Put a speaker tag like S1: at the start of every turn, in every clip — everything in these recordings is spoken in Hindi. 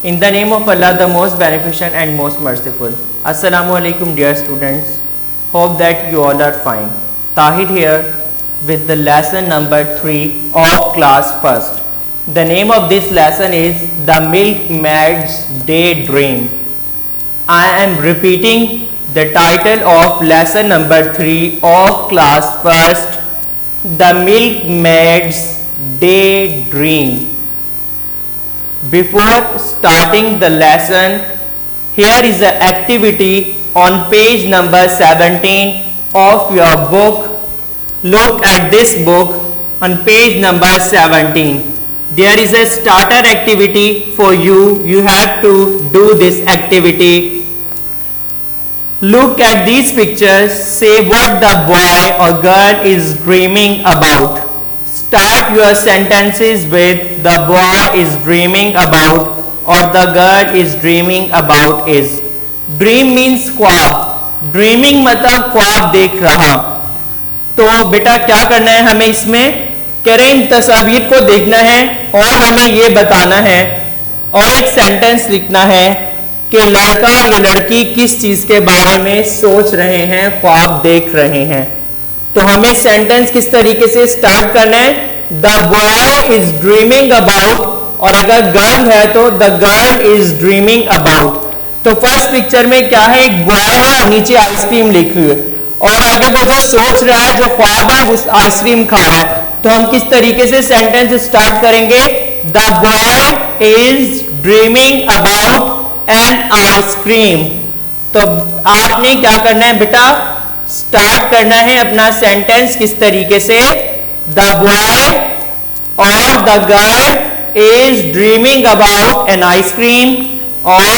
S1: In the name of Allah, the most beneficent and most merciful. Assalamu alaikum dear students. Hope that you all are fine. Tahir here with the lesson number 3 of class first. The name of this lesson is The Milkmaid's Daydream. I am repeating the title of lesson number 3 of class first. The Milkmaid's Daydream. Before starting the lesson, here is the activity on page number 17 of your book. Look at this book on page number 17. There is a starter activity for you. You have to do this activity. Look at these pictures. Say what the boy or girl is dreaming about. Start your sentences with the boy is dreaming about or the girl is dreaming about is. Dream means ख्वाब. Dreaming मतलब ख्वाब देख रहा. तो बेटा क्या करना है हमें इसमें? करें इन तस्वीर को देखना है और हमें ये बताना है और एक सेंटेंस लिखना है कि लड़का या लड़की किस चीज के बारे में सोच रहे हैं, ख्वाब देख रहे हैं. तो हमें सेंटेंस किस तरीके से स्टार्ट करना है? The boy is dreaming about, और अगर गर्ल है तो the girl is dreaming about. तो फर्स्ट पिक्चर में क्या है? एक बॉय है और नीचे आइसक्रीम लिखी हुई है और आगे वो जो सोच रहा है, जो ख्वाब है, उस आइसक्रीम खा रहा है. तो हम किस तरीके से सेंटेंस स्टार्ट करेंगे? The boy is dreaming about an ice cream. तो आपने क्या करना है बेटा? स्टार्ट करना है अपना सेंटेंस किस तरीके से? द बॉय और the girl is dreaming about an ice cream और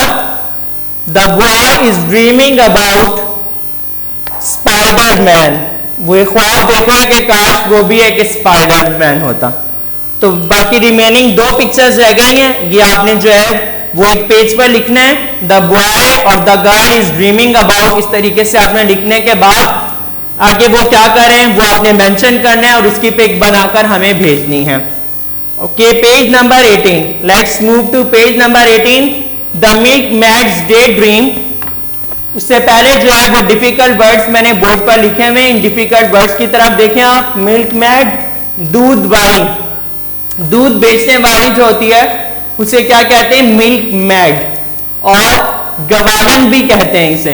S1: the boy is dreaming about Spiderman. वो ख्वाब देख रहा है कि काश वो भी एक स्पाइडरमैन होता. तो बाकी रिमेनिंग 2 पिक्चर्स रह गई हैं. ये आपने जो है वो एक पेज पर लिखना है. द बॉय और the girl is dreaming about. इस तरीके से आपने लिखने के बाद आगे वो क्या करें वो आपने मेंशन करना है और इसकी पिक बनाकर हमें भेजनी है. Okay, page number 18. Let's move to page number 18. The milkmaid's daydream. उससे पहले जो है वो डिफिकल्ट वर्ड्स मैंने बोर्ड पर लिखे हुए. इन डिफिकल्ट वर्ड्स की तरफ देखें आप. मिल्कमेड दूध वाली, दूध बेचने वाली जो होती है उसे क्या कहते हैं? मिल्कमेड. और गवारन भी कहते हैं इसे.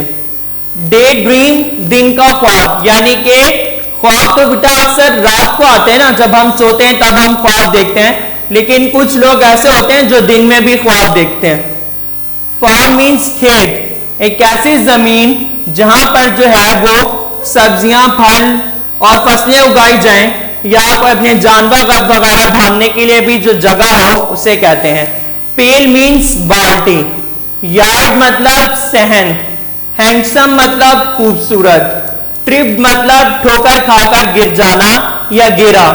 S1: डे ड्रीम दिन का ख्वाब, यानी कि ख्वाब तो बेटा अक्सर रात को आते हैं ना, जब हम सोते हैं तब हम ख्वाब देखते हैं. लेकिन कुछ लोग ऐसे होते हैं जो दिन में भी ख्वाब देखते हैं. फार्म मीन्स खेत, एक ऐसी जमीन जहां पर जो है वो सब्जियां, फल और फसलें उगाई जाएं या कोई अपने जानवर वगैरह बांधने के लिए भी जो जगह हो उसे कहते हैं. पेल मीन्स बाल्टी. यार्ड मतलब सहन. हैंडसम मतलब खूबसूरत. ट्रिप मतलब ठोकर खाकर गिर जाना या गिरा.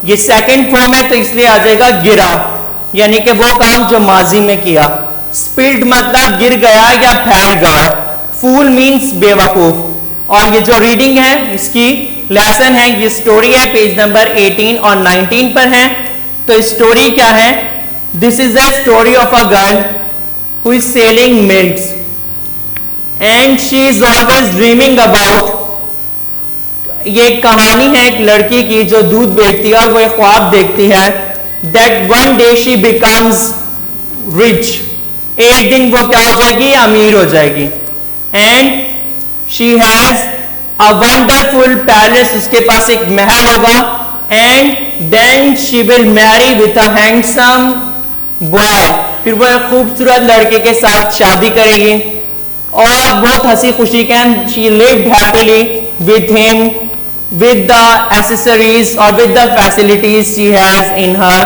S1: ये सेकंड फॉर्म है तो इसलिए आ जाएगा गिरा, यानी कि वो काम जो माजी में किया. स्पिल्ड मतलब गिर गया या फैल गया. फूल मीन्स बेवकूफ. और ये जो रीडिंग है इसकी लेसन है, ये स्टोरी है, पेज नंबर 18 और 19 पर है. तो स्टोरी क्या है? This is the story of a girl who is selling milks and she is always dreaming about. ये कहानी है एक लड़की की जो दूध बेचती है और वो एक ख्वाब देखती है that one day she becomes rich. एक दिन वो क्या हो जाएगी? अमीर हो जाएगी. And she has a wonderful palace, उसके पास एक महल होगा. And then she will marry with a handsome boy. फिर वो एक खूबसूरत लड़के के साथ शादी करेगी और बहुत हंसी खुशी के she lived happily with him with the accessories or with the facilities she has in her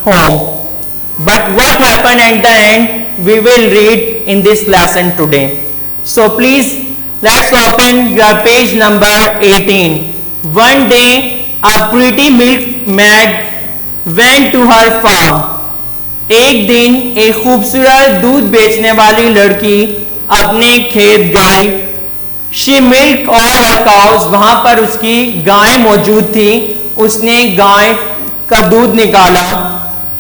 S1: home. But what happened at the end we will read in this lesson today. So please let's open your page number 18. One day a pretty milkmaid went to her farm. एक दिन एक खूबसूरत दूध बेचने वाली लड़की अपने खेत गई. She milk all her cows. वहां पर उसकी गाय मौजूद थी. उसने गाय का दूध निकाला.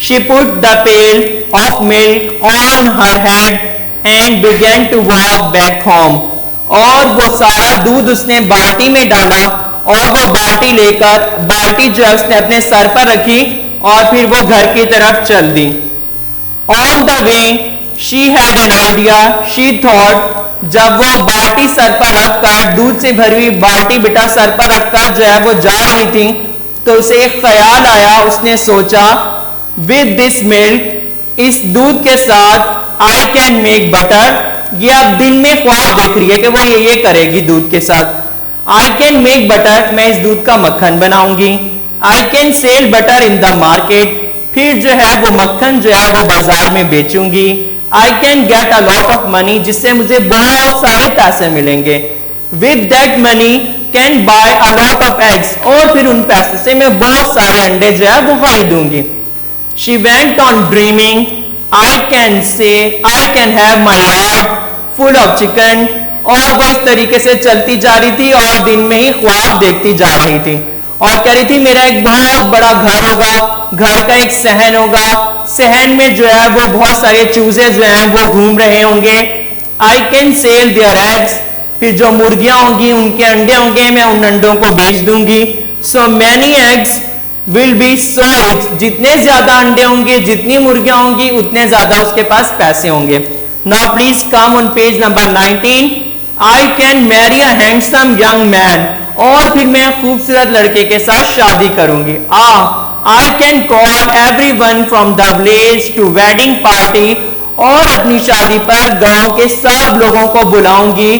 S1: She put the pale of milk on her head and began to walk back home. और वो सारा दूध उसने बाल्टी में डाला और वो बाल्टी लेकर बाल्टी जो है उसने अपने सर पर रखी और फिर वो घर की तरफ चल दी. On the way she had an idea. She thought, जब वो बाल्टी सर पर रखकर दूध से भरी हुई बाल्टी बेटा सर पर रखकर जो है वो जा रही थी तो उसे एक ख्याल आया. उसने सोचा, विद दिस मिल्क, इस दूध के साथ आई कैन मेक बटर. ये अब दिन में ख्वाब देख रही है कि वो ये करेगी दूध के साथ. आई कैन मेक बटर, मैं इस दूध का मक्खन बनाऊंगी. I can sell butter in the market, फिर जो है वो मक्खन जो है वो बाजार में बेचूंगी. I can get a lot of money, जिससे मुझे बहुत सारे पैसे मिलेंगे. With that money can buy a lot of eggs, और फिर उन पैसे से मैं बहुत सारे अंडे जो है वो खरीदूंगी. She went on dreaming, I can say I can have my yard full of chicken. और वो इस तरीके से चलती जा रही थी और दिन में ही ख्वाब देखती जा रही थी और कह रही थी मेरा एक बहुत बड़ा घर होगा, घर का एक सहन होगा, सहन में जो है वो बहुत सारे चूजे जो हैं वो घूम रहे होंगे. I can sell their eggs, फिर जो मुर्गियां होंगी उनके अंडे होंगे, मैं उन अंडों को बेच दूंगी. So many eggs will be sold, जितने ज्यादा अंडे होंगे, जितनी मुर्गियां होंगी उतने ज्यादा उसके पास पैसे होंगे. Now please come on page number 19. I can marry a handsome young man, और फिर मैं खूबसूरत लड़के के साथ शादी करूंगी. I can call everyone from the village to wedding party, और अपनी शादी पर गांव के सब लोगों को बुलाऊंगी,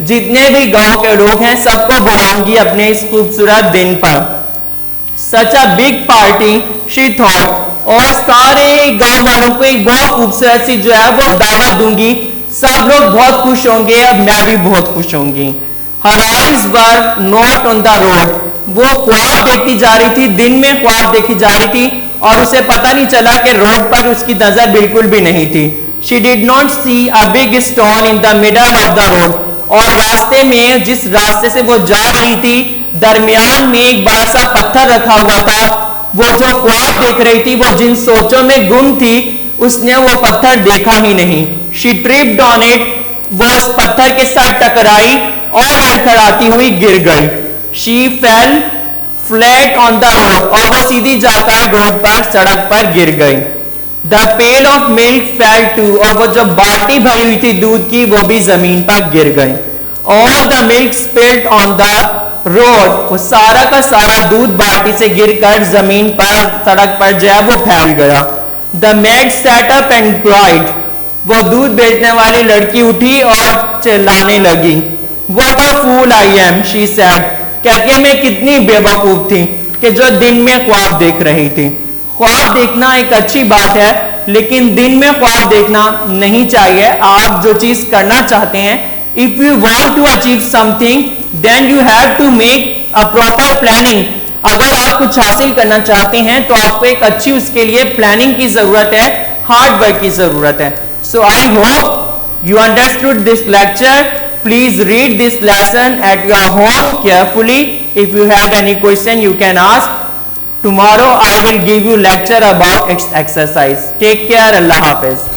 S1: जितने भी गांव के लोग हैं सबको बुलाऊंगी अपने इस खूबसूरत दिन पर. Such a big party, she thought, और सारे गांव वालों को एक बहुत खूबसूरत सी जो है वो दावत दूंगी, सब लोग बहुत खुश होंगे और मैं भी बहुत खुश होंगी. Her eyes were not on the road, वो ख्वाब देखती जा रही थी, दिन में ख्वाब देखी जा रही थी और उसे पता नहीं चला कि रोड पर उसकी नजर बिल्कुल भी नहीं थी. She did not see a big stone in the middle of the road, और रास्ते में जिस रास्ते से वो जा रही थी दरमियान में एक बड़ा सा पत्थर रखा हुआ था. वो जो ख्वाब देख रही थी, वो जिन सोचों में गुम थी, उसने वो पत्थर देखा ही नहीं. She tripped on it, वो उस पत्थर के साथ टकराई और लड़खड़ाती हुई गिर गई. She fell flat on the road, और वो सीधी जाकर रोड पर सड़क पर गिर गई. The pail of milk fell too, और वो जो बाल्टी भरी हुई थी दूध की वो भी जमीन पर गिर गई. All the milk spilled on the road, वो सारा का सारा दूध बाल्टी से गिरकर जमीन पर सड़क पर जो है वो फैल गया. The maid sat up and cried, वो दूध बेचने वाली लड़की उठी और चिल्लाने लगी. What a fool I am, she said, कहती है मैं कितनी बेवकूफ थी कि जो दिन में ख्वाब देख रही थी. ख्वाब देखना एक अच्छी बात है, लेकिन दिन में ख्वाब देखना नहीं चाहिए. आप जो चीज करना चाहते हैं, if you want to achieve something, then you have to make a proper planning. अगर आप कुछ हासिल करना चाहते हैं तो आपको एक अच्छी उसके लिए प्लानिंग की जरूरत है, हार्ड वर्क की जरूरत है. So I hope you understood this lecture. Please read this lesson at your home carefully. If you have any question, you can ask. Tomorrow I will give you lecture about exercise. Take care. Allah Hafiz.